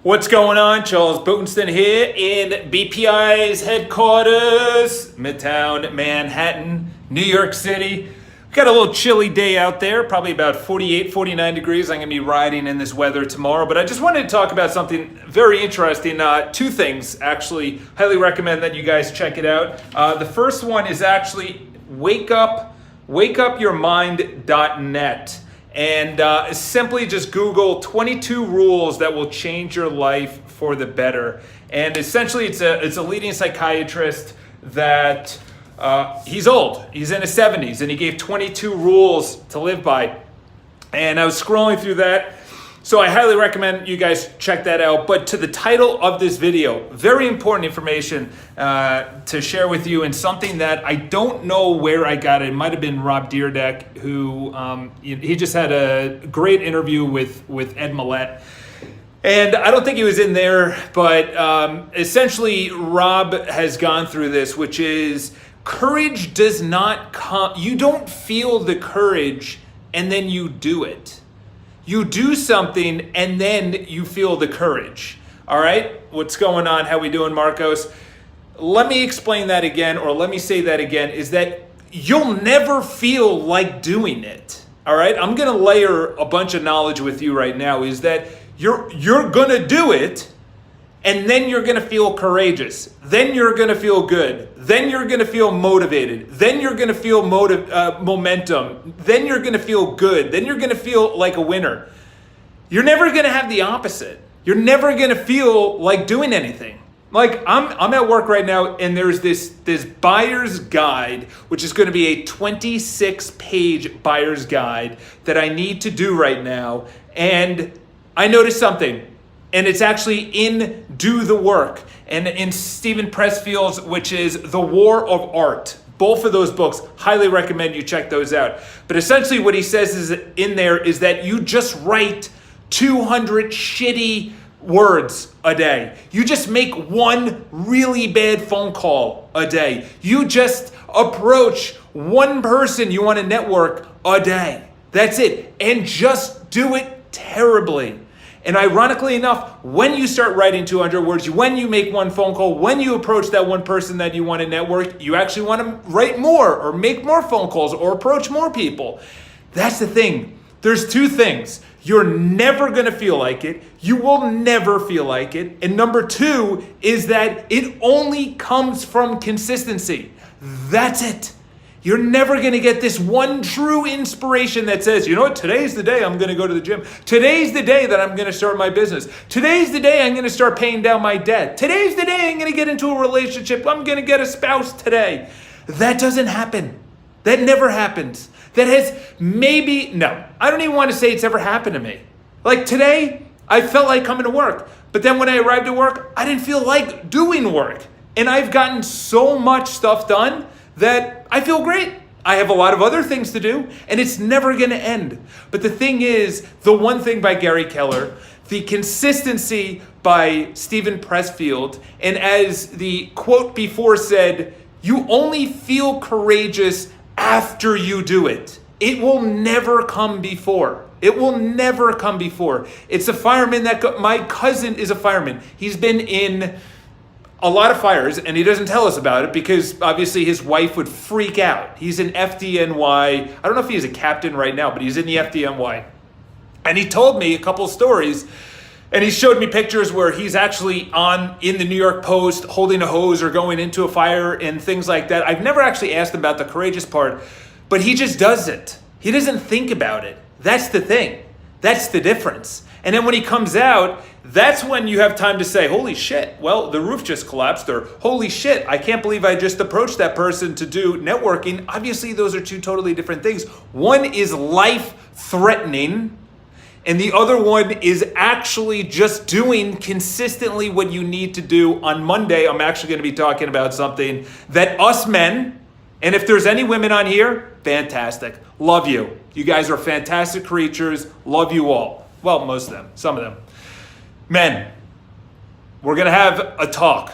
What's going on? Charles Botensten here in BPI's headquarters, Midtown Manhattan, New York City. We've got a little chilly day out there, probably about 48, 49 degrees. I'm going to be riding in this weather tomorrow, but I just wanted to talk about something very interesting. Two things, actually. Highly recommend that you guys check it out. The first one is actually wakeupyourmind.net. And simply just Google 22 rules that will change your life for the better. And essentially it's a leading psychiatrist that he's old. He's in his 70s and he gave 22 rules to live by. And I was scrolling through that. So I highly recommend you guys check that out. But to the title of this video, very important information to share with you, and something that I don't know where I got it. It might have been Rob Dyrdek, who he just had a great interview with Ed Mylett. And I don't think he was in there, but essentially Rob has gone through this, which is courage does not come. You don't feel the courage and then you do it. You do something and then you feel the courage. All right? What's going on? How we doing, Marcos? Let me explain that again, or let me say that again, is that you'll never feel like doing it. All right? I'm going to layer a bunch of knowledge with you right now, is that you're going to do it, and then you're going to feel courageous. Then you're going to feel good. Then you're going to feel motivated. Then you're going to feel momentum. Then you're going to feel good. Then you're going to feel like a winner. You're never going to have the opposite. You're never going to feel like doing anything. Like I'm at work right now, and there's this buyer's guide, which is going to be a 26-page buyer's guide that I need to do right now. And I noticed something. And it's actually in Do the Work, and in Steven Pressfield's, which is The War of Art. Both of those books, highly recommend you check those out. But essentially what he says is in there is that you just write 200 shitty words a day. You just make one really bad phone call a day. You just approach one person you want to network a day. That's it. And just do it terribly. And ironically enough, when you start writing 200 words, when you make one phone call, when you approach that one person that you want to network, you actually want to write more or make more phone calls or approach more people. That's the thing. There's two things. You're never going to feel like it. You will never feel like it. And number two is that it only comes from consistency. That's it. You're never going to get this one true inspiration that says, you know what, today's the day I'm going to go to the gym. Today's the day that I'm going to start my business. Today's the day I'm going to start paying down my debt. Today's the day I'm going to get into a relationship. I'm going to get a spouse today. That doesn't happen. That never happens. That has no, I don't even want to say it's ever happened to me. Like today, I felt like coming to work. But then when I arrived at work, I didn't feel like doing work. And I've gotten so much stuff done that I feel great. I have a lot of other things to do, and it's never going to end. But the thing is, the one thing by Gary Keller, the consistency by Steven Pressfield, and as the quote before said, you only feel courageous after you do it. It will never come before. It will never come before. It's a fireman my cousin is a fireman. He's been in a lot of fires, and he doesn't tell us about it because obviously his wife would freak out. He's in FDNY. I don't know if he's a captain right now, but he's in the FDNY. And he told me a couple stories, and he showed me pictures where he's actually in the New York Post holding a hose or going into a fire and things like that. I've never actually asked him about the courageous part, but he just does it. He doesn't think about it. That's the thing. That's the difference. And then when he comes out, that's when you have time to say, holy shit, well, the roof just collapsed, or holy shit, I can't believe I just approached that person to do networking. Obviously, those are two totally different things. One is life-threatening, and the other one is actually just doing consistently what you need to do. On Monday, I'm actually going to be talking about something that us men, and if there's any women on here, fantastic. Love you. You guys are fantastic creatures. Love you all. Well, most of them, some of them. Men, we're going to have a talk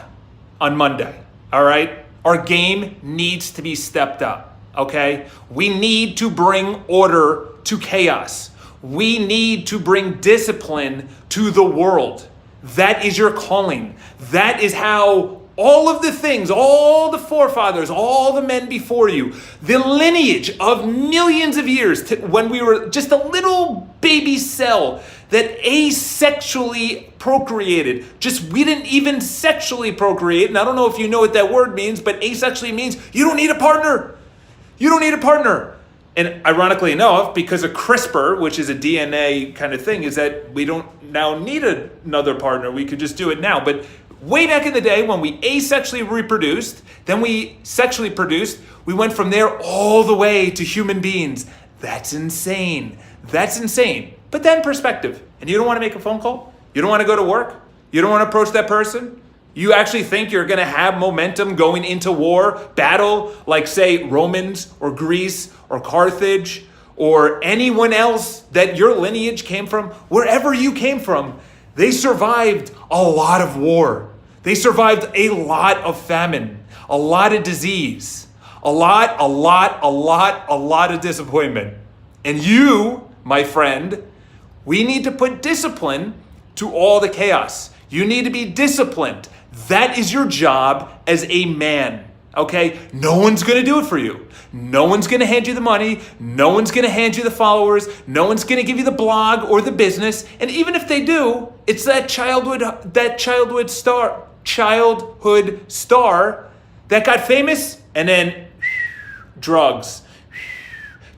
on Monday, all right? Our game needs to be stepped up, okay? We need to bring order to chaos. We need to bring discipline to the world. That is your calling. That is how all of the things, all the forefathers, all the men before you, the lineage of millions of years to when we were just a little baby cell that asexually procreated. We didn't even sexually procreate. And I don't know if you know what that word means, but asexually means you don't need a partner. You don't need a partner. And ironically enough, because of CRISPR, which is a DNA kind of thing, is that we don't now need another partner. We could just do it now. But way back in the day when we asexually reproduced, then we sexually produced, we went from there all the way to human beings. That's insane. That's insane. Put that in perspective. And you don't want to make a phone call? You don't want to go to work? You don't want to approach that person? You actually think you're going to have momentum going into war, battle, like say Romans or Greece or Carthage or anyone else that your lineage came from? Wherever you came from, they survived a lot of war. They survived a lot of famine, a lot of disease, a lot of disappointment. And you, my friend, we need to put discipline to all the chaos. You need to be disciplined. That is your job as a man, okay? No one's going to do it for you. No one's going to hand you the money. No one's going to hand you the followers. No one's going to give you the blog or the business. And even if they do, it's that childhood star that got famous and then drugs.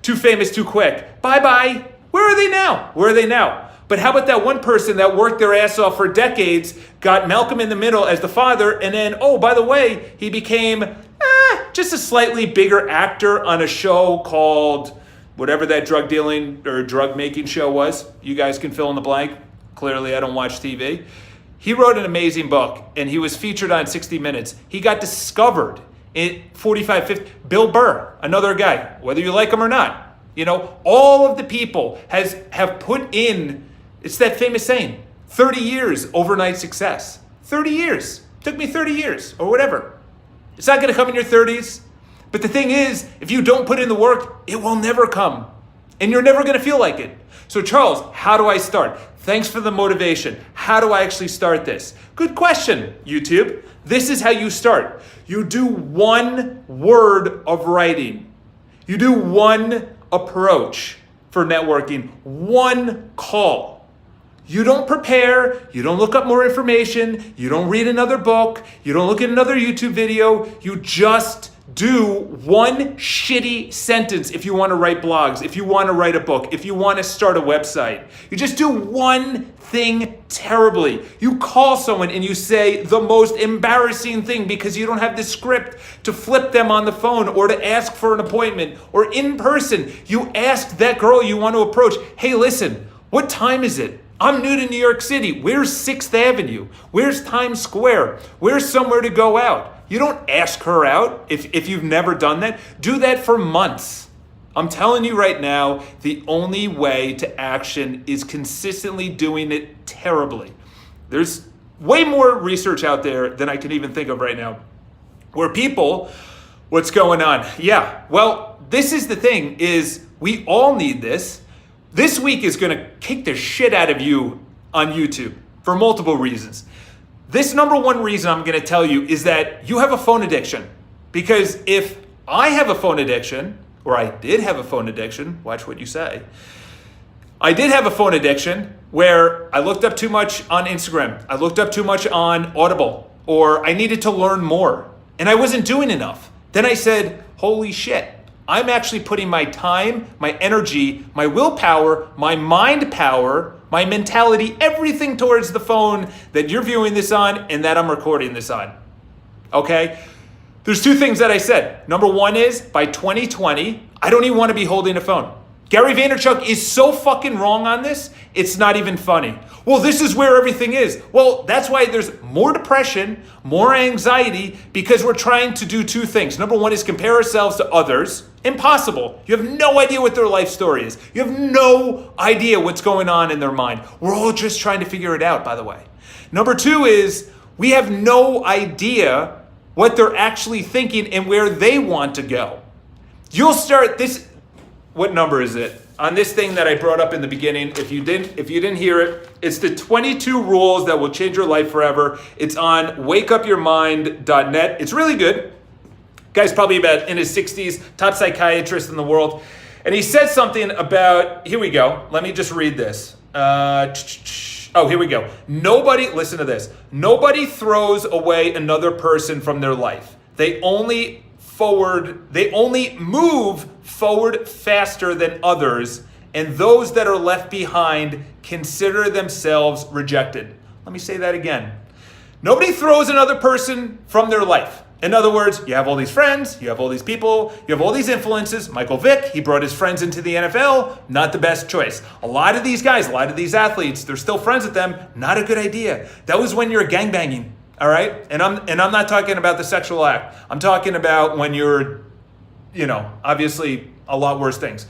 Too famous too quick. Bye-bye. Where are they now? Where are they now? But how about that one person that worked their ass off for decades, got Malcolm in the Middle as the father, and then, oh, by the way, he became just a slightly bigger actor on a show called whatever that drug dealing or drug making show was. You guys can fill in the blank. Clearly, I don't watch TV. He wrote an amazing book, and he was featured on 60 Minutes. He got discovered in 45, 50. Bill Burr, another guy, whether you like him or not. You know, all of the people have put in. It's that famous saying, 30 years overnight success. 30 years. Took me 30 years or whatever. It's not going to come in your 30s. But the thing is, if you don't put in the work, it will never come. And you're never going to feel like it. So Charles, how do I start? Thanks for the motivation. How do I actually start this? Good question, YouTube. This is how you start. You do one word of writing. You do one approach for networking. One call. You don't prepare, you don't look up more information, you don't read another book, you don't look at another YouTube video, you just do one shitty sentence if you want to write blogs, if you want to write a book, if you want to start a website. You just do one thing terribly. You call someone and you say the most embarrassing thing because you don't have the script to flip them on the phone or to ask for an appointment or in person. You ask that girl you want to approach, hey, listen, what time is it? I'm new to New York City. Where's 6th Avenue? Where's Times Square? Where's somewhere to go out? You don't ask her out if you've never done that. Do that for months. I'm telling you right now, the only way to action is consistently doing it terribly. There's way more research out there than I can even think of right now. Where people, what's going on? Yeah, well, this is the thing, is we all need this. This week is going to kick the shit out of you on YouTube for multiple reasons. This number one reason I'm going to tell you is that you have a phone addiction. Because if I have a phone addiction, or I did have a phone addiction, watch what you say. I did have a phone addiction where I looked up too much on Instagram. I looked up too much on Audible, or I needed to learn more and I wasn't doing enough. Then I said, holy shit. I'm actually putting my time, my energy, my willpower, my mind power, my mentality, everything towards the phone that you're viewing this on and that I'm recording this on. Okay? There's two things that I said. Number one is, by 2020, I don't even want to be holding a phone. Gary Vaynerchuk is so fucking wrong on this, it's not even funny. Well, this is where everything is. Well, that's why there's more depression, more anxiety, because we're trying to do two things. Number one is compare ourselves to others. Impossible. You have no idea what their life story is. You have no idea what's going on in their mind. We're all just trying to figure it out, by the way. Number two is we have no idea what they're actually thinking and where they want to go. You'll start this. What number is it? on this thing that I brought up in the beginning. If you didn't hear it, it's the 22 rules that will change your life forever. It's on wakeupyourmind.net. It's really good. Guy's probably about in his 60s, top psychiatrist in the world. And he said something about, here we go. Let me just read this. Here we go. Listen to this. Nobody throws away another person from their life. They only move forward faster than others, and those that are left behind consider themselves rejected. Let me say that again. Nobody throws another person from their life. In other words, you have all these friends, you have all these people, you have all these influences. Michael Vick, he brought his friends into the NFL, not the best choice. A lot of these guys, a lot of these athletes, they're still friends with them, not a good idea. That was when you're gangbanging, all right? And I'm not talking about the sexual act. I'm talking about when you're, obviously a lot worse things.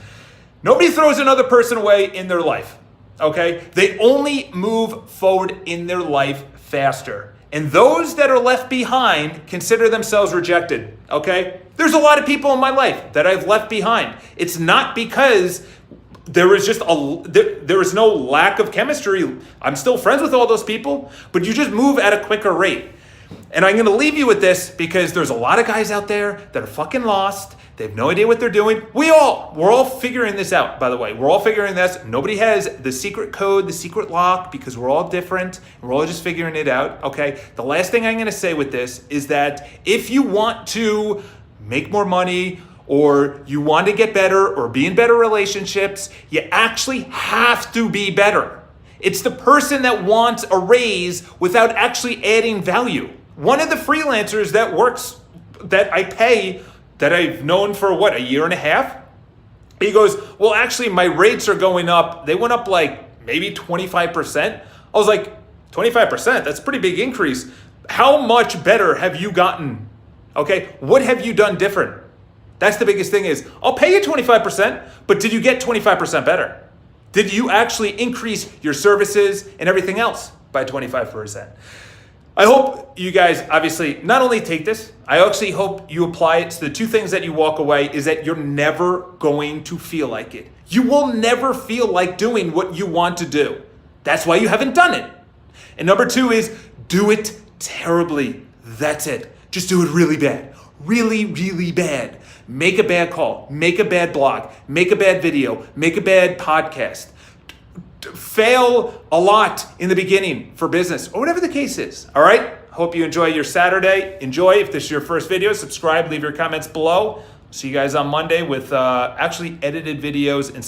Nobody throws another person away in their life, okay? They only move forward in their life faster. And those that are left behind consider themselves rejected, okay? There's a lot of people in my life that I've left behind. It's not because there is no lack of chemistry. I'm still friends with all those people, but you just move at a quicker rate. And I'm going to leave you with this because there's a lot of guys out there that are fucking lost. They have no idea what they're doing. We're all figuring this out, by the way. We're all figuring this. Nobody has the secret code, the secret lock, because we're all different. We're all just figuring it out, okay? The last thing I'm going to say with this is that if you want to make more money or you want to get better or be in better relationships, you actually have to be better. It's the person that wants a raise without actually adding value. One of the freelancers that I pay, that I've known for a year and a half, he goes, well, actually my rates are going up. They went up like maybe 25%. I was like, 25%? That's a pretty big increase. How much better have you gotten? Okay, what have you done different? That's the biggest thing is, I'll pay you 25%, but did you get 25% better? Did you actually increase your services and everything else by 25%? I hope you guys obviously not only take this, I actually hope you apply it. So the two things that you walk away is that you're never going to feel like it. You will never feel like doing what you want to do. That's why you haven't done it. And number two is do it terribly. That's it. Just do it really bad. Really, really bad. Make a bad call. Make a bad blog. Make a bad video. Make a bad podcast. Fail a lot in the beginning for business or whatever the case is. All right. Hope you enjoy your Saturday. Enjoy. If this is your first video, subscribe, leave your comments below. See you guys on Monday with actually edited videos and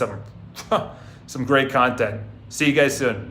some great content. See you guys soon.